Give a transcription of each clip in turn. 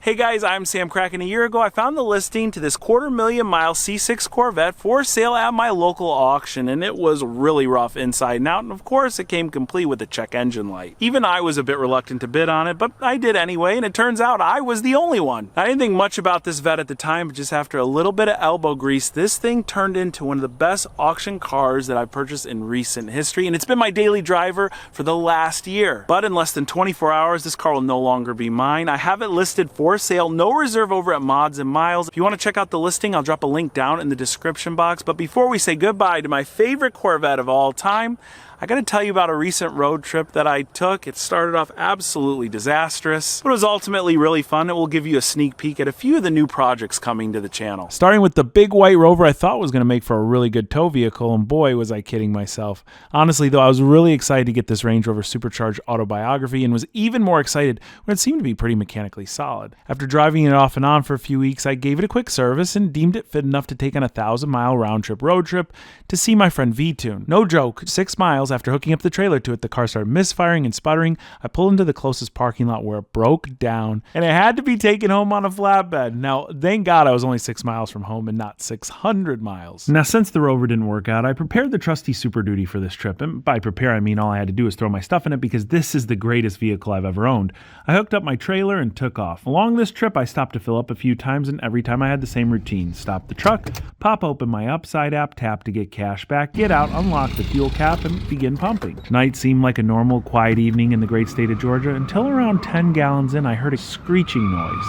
Hey guys, I'm Sam Kraken. A year ago, I found the listing to this 250,000-mile C6 Corvette for sale at my local auction, and it was really rough inside and out, and of course, it came complete with a check engine light. Even I was a bit reluctant to bid on it, but I did anyway, and it turns out I was the only one. I didn't think much about this Vette at the time, but just after a little bit of elbow grease, this thing turned into one of the best auction cars that I've purchased in recent history, and it's been my daily driver for the last year. But in less than 24 hours, this car will no longer be mine. I have it listed for sale, no reserve over at Mods and Miles. If you want to check out the listing, I'll drop a link down in the description box. But before we say goodbye to my favorite Corvette of all time, I gotta tell you about a recent road trip that I took. It started off absolutely disastrous, but it was ultimately really fun. It will give you a sneak peek at a few of the new projects coming to the channel. Starting with the big white Rover I thought was gonna make for a really good tow vehicle, and boy was I kidding myself. Honestly though, I was really excited to get this Range Rover supercharged autobiography, and was even more excited when it seemed to be pretty mechanically solid. After driving it off and on for a few weeks, I gave it a quick service and deemed it fit enough to take on a 1,000-mile round-trip road trip to see my friend V-Tune. No joke, 6 miles after hooking up the trailer to it, the car started misfiring and sputtering. I pulled into the closest parking lot where it broke down, and it had to be taken home on a flatbed. Now, thank God I was only 6 miles from home and not 600 miles. Now, since the Rover didn't work out, I prepared the trusty Super Duty for this trip, and by prepare I mean all I had to do was throw my stuff in it because this is the greatest vehicle I've ever owned. I hooked up my trailer and took off. Along this trip, I stopped to fill up a few times, and every time I had the same routine. Stop the truck, pop open my Upside app, tap to get cash back, get out, unlock the fuel cap, and begin pumping. Tonight seemed like a normal, quiet evening in the great state of Georgia until around 10 gallons in, I heard a screeching noise,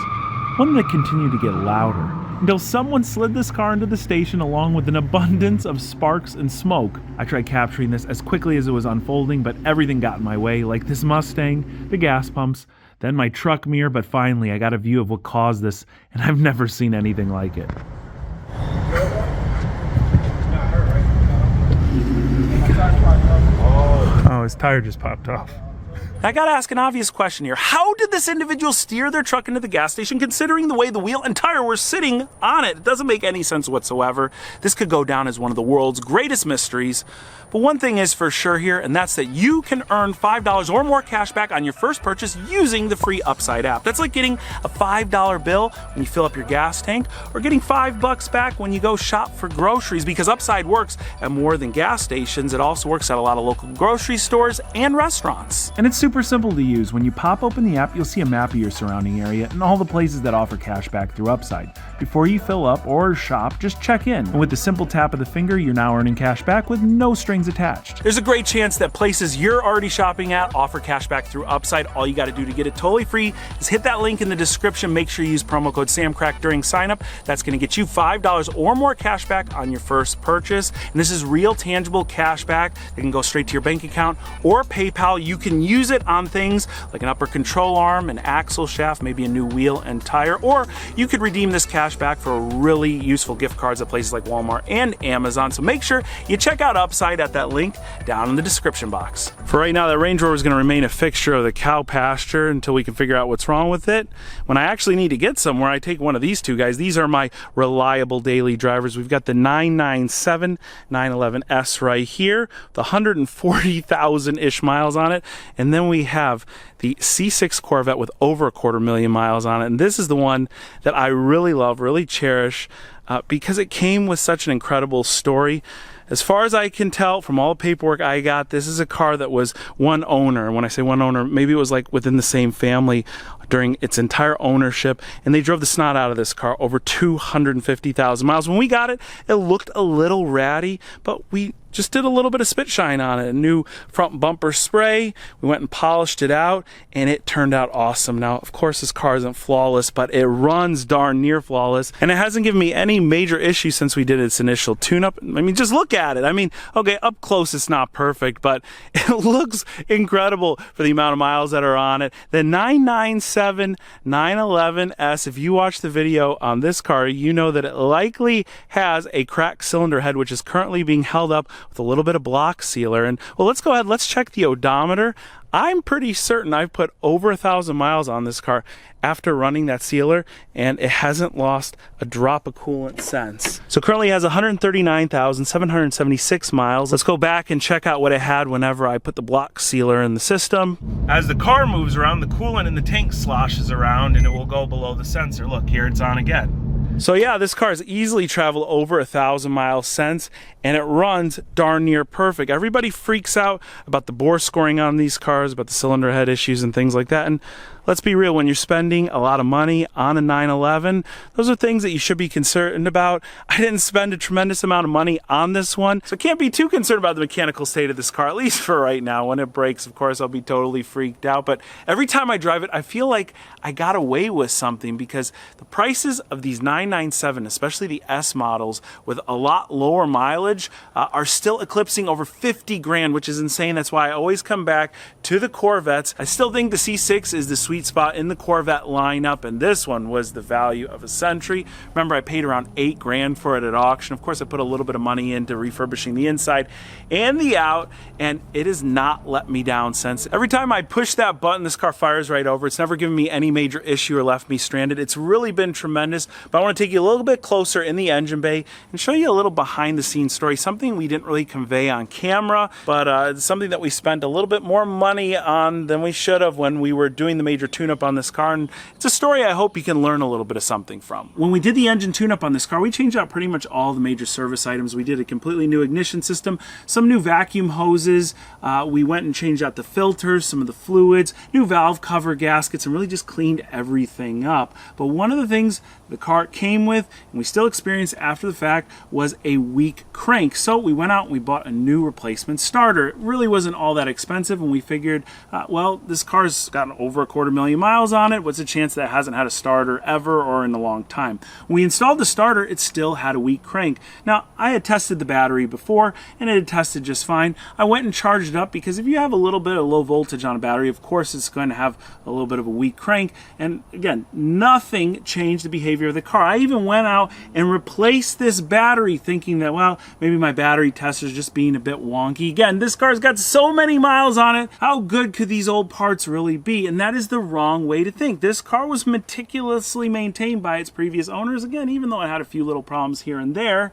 one that continued to get louder, until someone slid this car into the station along with an abundance of sparks and smoke. I tried capturing this as quickly as it was unfolding, but everything got in my way, like this Mustang, the gas pumps, then my truck mirror, but finally I got a view of what caused this, and I've never seen anything like it. Oh, his tire just popped off. I gotta ask an obvious question here. How did this individual steer their truck into the gas station considering the way the wheel and tire were sitting on it? It doesn't make any sense whatsoever. This could go down as one of the world's greatest mysteries. But one thing is for sure here, and that's that you can earn $5 or more cash back on your first purchase using the free Upside app. That's like getting a $5 bill when you fill up your gas tank, or getting $5 back when you go shop for groceries, because Upside works at more than gas stations. It also works at a lot of local grocery stores and restaurants. And it's super simple to use. When you pop open the app, you'll see a map of your surrounding area and all the places that offer cash back through Upside. Before you fill up or shop, just check in. And with the simple tap of the finger, you're now earning cash back with no strings attached. There's a great chance that places you're already shopping at offer cash back through Upside. All you got to do to get it totally free is hit that link in the description. Make sure you use promo code SAMCRACK during sign up. That's going to get you $5 or more cash back on your first purchase. And this is real tangible cash back that can go straight to your bank account or PayPal. You can use it on things like an upper control arm, an axle shaft, maybe a new wheel and tire, or you could redeem this cash back for really useful gift cards at places like Walmart and Amazon. So make sure you check out Upside at that link down in the description box. For right now, that Range Rover is going to remain a fixture of the cow pasture until we can figure out what's wrong with it. When I actually need to get somewhere, I take one of these two guys. These are my reliable daily drivers. We've got the 997 911S right here, the 140,000-ish miles on it, and then we have the C6 Corvette with over 250,000 miles on it, and this is the one that I really love, really cherish, because it came with such an incredible story. As far as I can tell from all the paperwork I got, this is a car that was one owner. And when I say one owner, maybe it was like within the same family during its entire ownership. And they drove the snot out of this car over 250,000 miles. When we got it, it looked a little ratty, but we just did a little bit of spit shine on it, a new front bumper spray. We went and polished it out, and it turned out awesome. Now, of course, this car isn't flawless, but it runs darn near flawless, and it hasn't given me any major issues since we did its initial tune-up. I mean, just look at it. I mean, okay, up close it's not perfect, but it looks incredible for the amount of miles that are on it. The 997 911S, if you watch the video on this car, you know that it likely has a cracked cylinder head, which is currently being held up with a little bit of block sealer. And well, let's go ahead, let's check the odometer. I'm pretty certain I've put over 1,000 miles on this car after running that sealer, and it hasn't lost a drop of coolant since. So currently it has 139,776 miles. Let's go back and check out what it had whenever I put the block sealer in the system. As the car moves around, the coolant in the tank sloshes around and it will go below the sensor. Look, here it's on again. So yeah, this car has easily traveled over 1,000 miles since, and it runs darn near perfect. Everybody freaks out about the bore scoring on these cars, about the cylinder head issues and things like that. And let's be real, when you're spending a lot of money on a 911, those are things that you should be concerned about. I didn't spend a tremendous amount of money on this one, so can't be too concerned about the mechanical state of this car, at least for right now. When it breaks, of course, I'll be totally freaked out. But every time I drive it, I feel like I got away with something, because the prices of these 997, especially the S models with a lot lower mileage, are still eclipsing over 50 grand, which is insane. That's why I always come back to the Corvettes. I still think the C6 is the sweet spot in the Corvette lineup, and this one was the value of a century. Remember, I paid around 8 grand for it at auction. Of course, I put a little bit of money into refurbishing the inside and the out, and it has not let me down since. Every time I push that button, this car fires right over. It's never given me any major issue or left me stranded. It's really been tremendous. But I want to take you a little bit closer in the engine bay and show you a little behind the scenes story, something we didn't really convey on camera, but it's something that we spent a little bit more money on than we should have when we were doing the major tune-up on this car, and it's a story I hope you can learn a little bit of something from. When we did the engine tune-up on this car, we changed out pretty much all the major service items. We did a completely new ignition system, some new vacuum hoses, we went and changed out the filters, some of the fluids, new valve cover gaskets, and really just cleaned everything up. But one of the things the car came with, and we still experienced after the fact, was a weak crank. So we went out and we bought a new replacement starter. It really wasn't all that expensive, and we figured, well, this car's got over 250,000 miles on it. What's the chance that it hasn't had a starter ever or in a long time? When we installed the starter, it still had a weak crank. Now, I had tested the battery before, and it had tested just fine. I went and charged it up, because if you have a little bit of low voltage on a battery, of course it's going to have a little bit of a weak crank. And again, nothing changed the behavior of the car. I even went out and replaced this battery, thinking that, well, maybe my battery tester is just being a bit wonky. Again, this car's got so many miles on it. How good could these old parts really be? And that is the wrong way to think. This car was meticulously maintained by its previous owners, again, even though it had a few little problems here and there.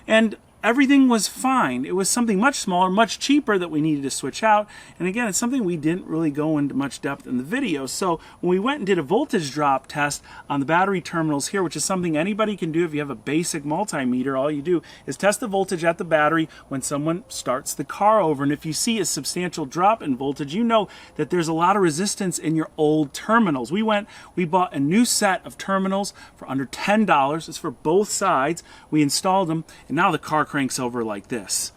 And everything was fine. It was something much smaller, much cheaper that we needed to switch out. And again, it's something we didn't really go into much depth in the video. So when we went and did a voltage drop test on the battery terminals here, which is something anybody can do if you have a basic multimeter, all you do is test the voltage at the battery when someone starts the car over. And if you see a substantial drop in voltage, you know that there's a lot of resistance in your old terminals. We bought a new set of terminals for under $10. It's for both sides. We installed them, and now the car cranks over like this.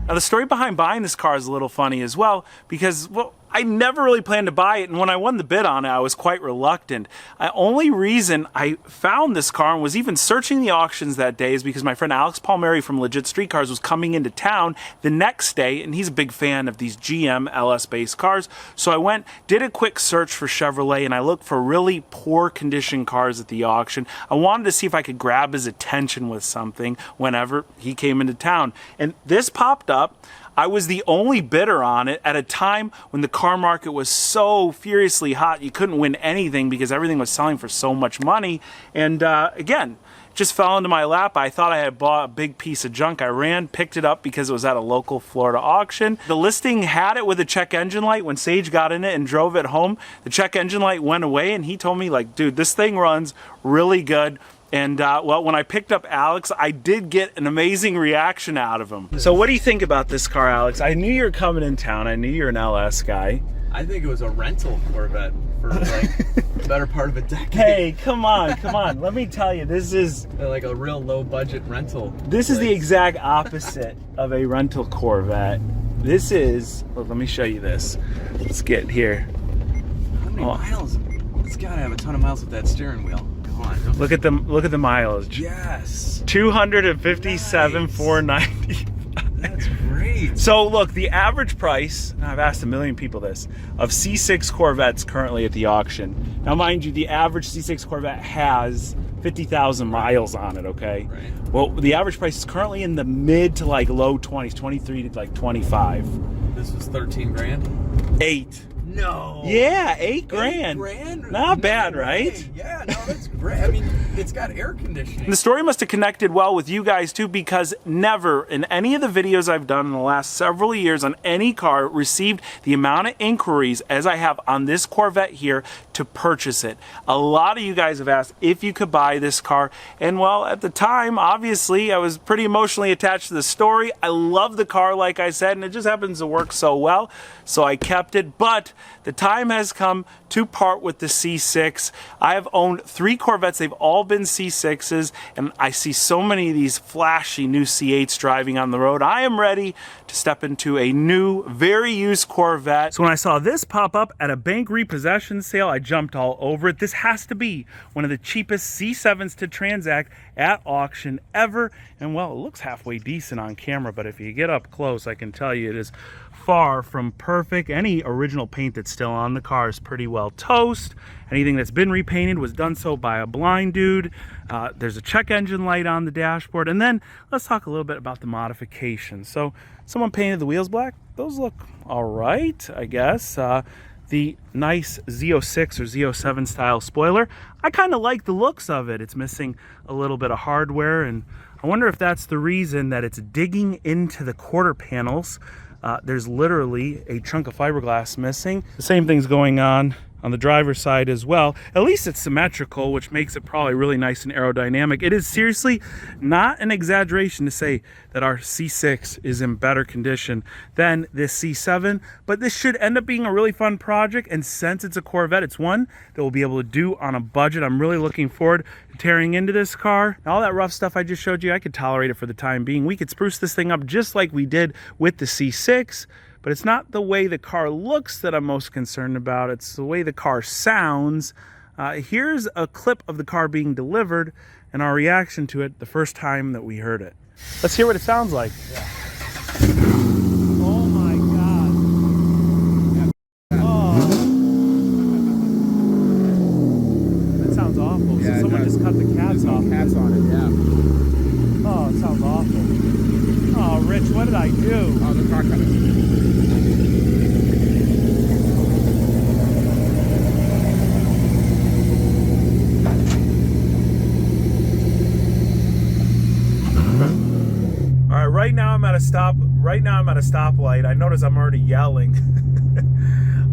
Now, the story behind buying this car is a little funny as well, because, well, I never really planned to buy it, and when I won the bid on it, I was quite reluctant. The only reason I found this car and was even searching the auctions that day is because my friend Alex Palmieri from Legit Street Cars was coming into town the next day, and he's a big fan of these GM LS-based cars. So I went, did a quick search for Chevrolet, and I looked for really poor condition cars at the auction. I wanted to see if I could grab his attention with something whenever he came into town. And this popped up. I was the only bidder on it at a time when the car market was so furiously hot. You couldn't win anything because everything was selling for so much money. And again, just fell into my lap. I thought I had bought a big piece of junk. I ran, picked it up because it was at a local Florida auction. The listing had it with a check engine light. When Sage got in it and drove it home, the check engine light went away, and he told me, like, dude, this thing runs really good. And well, when I picked up Alex, I did get an amazing reaction out of him. So what do you think about this car, Alex? I knew you were coming in town. I knew you're an LS guy. I think it was a rental Corvette for like the better part of a decade. Hey, come on, come on. Let me tell you, this is like a real low budget rental. This is the exact opposite of a rental Corvette. This is, well, let me show you this. Let's get here. How many miles? It's gotta have a ton of miles with that steering wheel. Look at the mileage. Yes. 257,490. That's great. great. So look, the average price, and I've asked a million people this, of C6 Corvettes currently at the auction. Now mind you, the average C6 Corvette has 50,000 miles on it, okay? Right. Well, the average price is currently in the mid to like low 20s, 23 to like 25. This was 13 grand? 8. No. Yeah, 8 grand. 8 grand? Not No bad, way. right? Yeah, no, that's great. I mean, it's got air conditioning. The story must have connected well with you guys too, because never in any of the videos I've done in the last several years on any car received the amount of inquiries as I have on this Corvette here to purchase it. A lot of you guys have asked if you could buy this car, and well, at the time, obviously, I was pretty emotionally attached to the story. I love the car, like I said, and it just happens to work so well, so I kept it. But the time has come to part with the C6. I have owned 3 Corvettes. They've all been C6s, and I see so many of these flashy new C8s driving on the road. I am ready to step into a new, very used Corvette. So when I saw this pop up at a bank repossession sale, I jumped all over it. This has to be one of the cheapest C7s to transact at auction ever. And well, it looks halfway decent on camera, but if you get up close, I can tell you it is far from perfect. Any original paint that's still on the car is pretty well toast. Anything that's been repainted was done so by a blind dude. There's a check engine light on the dashboard. And then let's talk a little bit about the modifications. So someone painted the wheels black. Those look all right, I guess. The nice Z06 or Z07 style spoiler, I kind of like the looks of it. It's missing a little bit of hardware, and I wonder if that's the reason that it's digging into the quarter panels. There's literally a chunk of fiberglass missing. The same thing's going on the driver's side as well. At least it's symmetrical, which makes it probably really nice and aerodynamic. It is seriously not an exaggeration to say that our C6 is in better condition than this C7, but this should end up being a really fun project, and since it's a Corvette, it's one that we'll be able to do on a budget. I'm really looking forward to tearing into this car. All that rough stuff I just showed you, I could tolerate it for the time being. We could spruce this thing up just like we did with the C6, but it's not the way the car looks that I'm most concerned about. It's the way the car sounds. Here's a clip of the car being delivered and our reaction to it the first time that we heard it. Let's hear what it sounds like. Yeah. Oh my God. Oh. That sounds awful. Yeah, So someone just cut the cats off. Cats on it, yeah. Oh, it sounds awful. Oh, Rich, what did I do? Oh, the car cut it. Right now I'm at a stoplight. I notice I'm already yelling.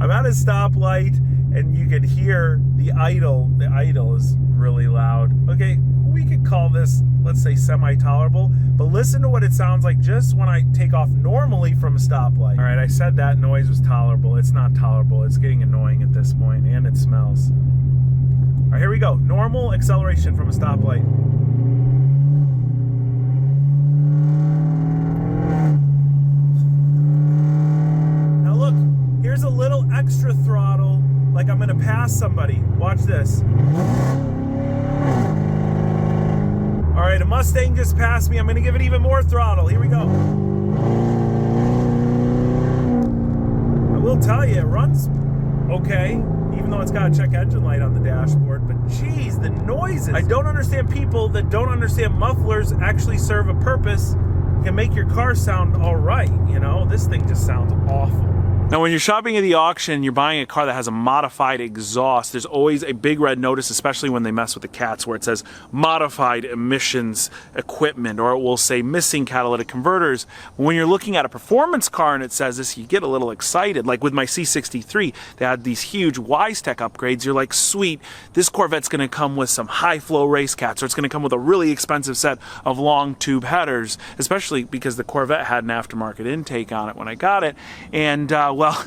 I'm at a stoplight and you can hear the idle. The idle is really loud. Okay, we could call this, let's say, semi-tolerable, but listen to what it sounds like just when I take off normally from a stoplight. All right, I said that noise was tolerable. It's not tolerable. It's getting annoying at this point, and it smells. All right, here we go. Normal acceleration from a stoplight. Here's a little extra throttle, like I'm gonna pass somebody. Watch this. All right, a Mustang just passed me. I'm gonna give it even more throttle. Here we go. I will tell you, it runs okay, even though it's got a check engine light on the dashboard, but geez, the noises. I don't understand people that don't understand mufflers actually serve a purpose, can make your car sound all right, you know? This thing just sounds awful. Now, when you're shopping at the auction, you're buying a car that has a modified exhaust. There's always a big red notice, especially when they mess with the cats, where it says modified emissions equipment, or it will say missing catalytic converters. When you're looking at a performance car and it says this, you get a little excited. Like with my C63, they had these huge WiseTech upgrades. You're like, sweet, this Corvette's gonna come with some high flow race cats, or it's gonna come with a really expensive set of long tube headers, especially because the Corvette had an aftermarket intake on it when I got it. And well,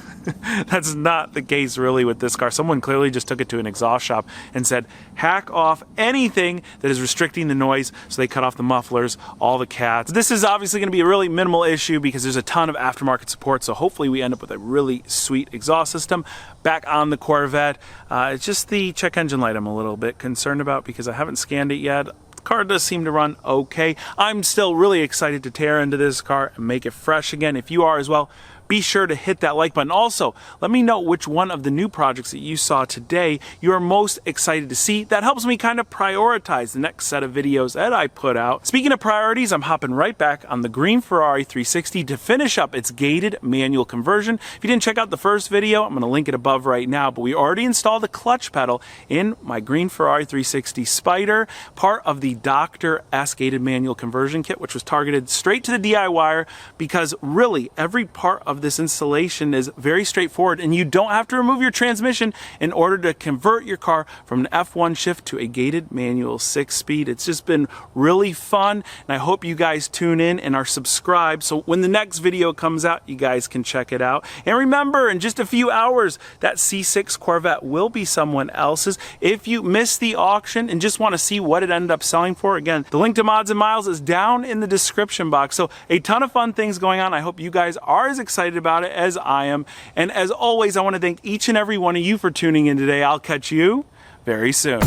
that's not the case really with this car. Someone clearly just took it to an exhaust shop and said, hack off anything that is restricting the noise. So they cut off the mufflers, all the cats. This is obviously going to be a really minimal issue because there's a ton of aftermarket support. So hopefully we end up with a really sweet exhaust system back on the Corvette. It's just the check engine light I'm a little bit concerned about because I haven't scanned it yet. car does seem to run okay. I'm still really excited to tear into this car and make it fresh again. If you are as well, be sure to hit that like button. Also, let me know which one of the new projects that you saw today you are most excited to see. That helps me kind of prioritize the next set of videos that I put out. Speaking of priorities, I'm hopping right back on the green Ferrari 360 to finish up its gated manual conversion. If you didn't check out the first video, I'm going to link it above right now, but we already installed a clutch pedal in my green Ferrari 360 Spider, part of the Dr. S gated manual conversion kit, which was targeted straight to the DIYer, because really every part of this installation is very straightforward, and you don't have to remove your transmission in order to convert your car from an F1 shift to a gated manual 6-speed. It's just been really fun, and I hope you guys tune in and are subscribed so when the next video comes out, you guys can check it out. And remember, in just a few hours, that C6 Corvette will be someone else's. If you missed the auction and just want to see what it ended up selling for, again, the link to Mods and Miles is down in the description box. So a ton of fun things going on. I hope you guys are as excited about it as I am. And as always, I want to thank each and every one of you for tuning in today. I'll catch you very soon.